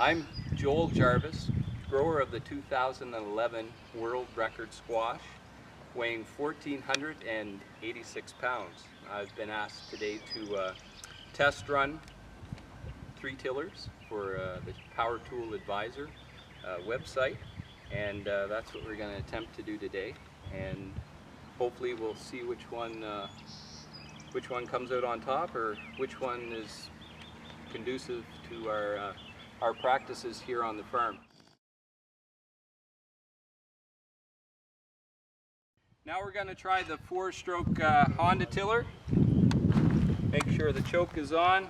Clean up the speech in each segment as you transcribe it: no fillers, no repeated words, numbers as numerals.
I'm Joel Jarvis, grower of the 2011 World Record Squash, weighing 1,486 pounds. I've been asked today to test run 3 tillers for the Power Tool Advisor website, and that's what we're going to attempt to do today. And hopefully we'll see which one comes out on top, or which one is conducive to our practices here on the farm. Now we're going to try the 4-stroke Honda tiller. Make sure the choke is on,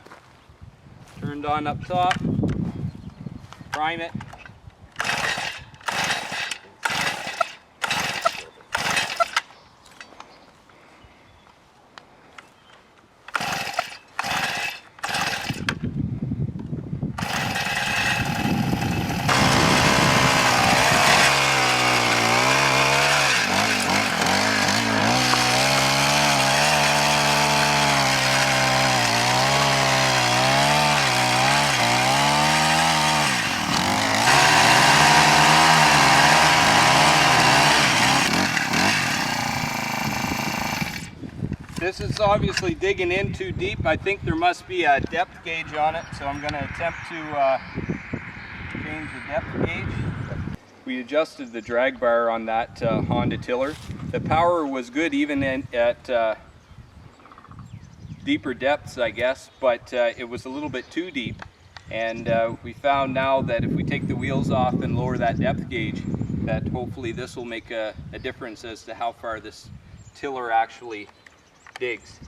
turned on up top, prime it. This is obviously digging in too deep. I think there must be a depth gauge on it, so I'm going to attempt to change the depth gauge. We adjusted the drag bar on that Honda tiller. The power was good even at deeper depths, I guess, but it was a little bit too deep. And we found now that if we take the wheels off and lower that depth gauge, that hopefully this will make a difference as to how far this tiller actually digs.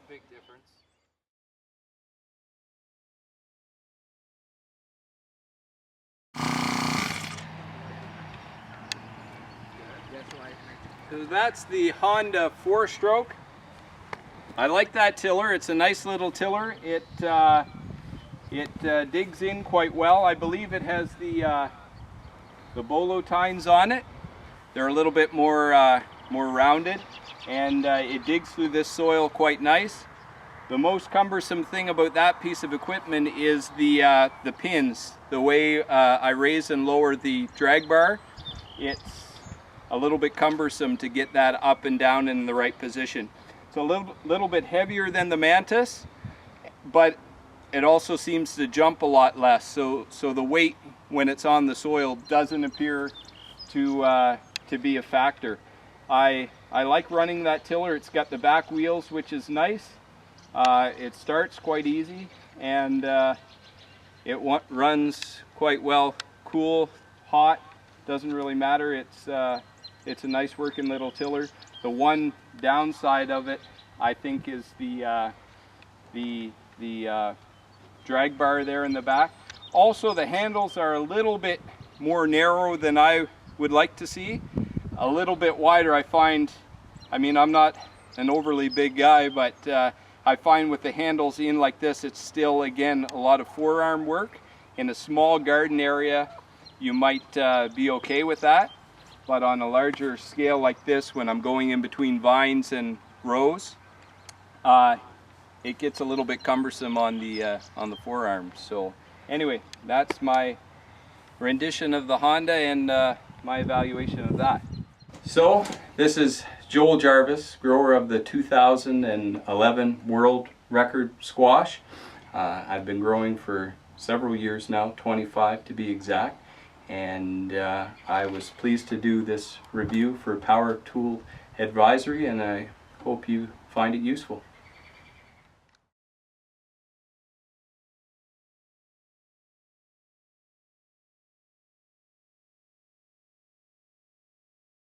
Big difference. So that's the Honda 4-stroke. I like that tiller. It's a nice little tiller. It digs in quite well. I believe it has the bolo tines on it. They're a little bit more rounded, and it digs through this soil quite nice. The most cumbersome thing about that piece of equipment is the pins. The way I raise and lower the drag bar, it's a little bit cumbersome to get that up and down in the right position. It's a little bit heavier than the Mantis, but it also seems to jump a lot less. So the weight when it's on the soil doesn't appear to be a factor. I like running that tiller. It's got the back wheels, which is nice. It starts quite easy, and it runs quite well. Cool, hot, doesn't really matter. It's a nice working little tiller. The one downside of it, I think, is the drag bar there in the back. Also, the handles are a little bit more narrow than I would like to see. A little bit wider, I find. I mean, I'm not an overly big guy, but I find with the handles in like this, it's still, again, a lot of forearm work. In a small garden area, you might be okay with that. But on a larger scale like this, when I'm going in between vines and rows, it gets a little bit cumbersome on the forearms. So anyway, that's my rendition of the Honda and my evaluation of that. So this is Joel Jarvis, grower of the 2011 World Record Squash. I've been growing for several years now, 25 to be exact. And I was pleased to do this review for Power Tool Advisory, and I hope you find it useful.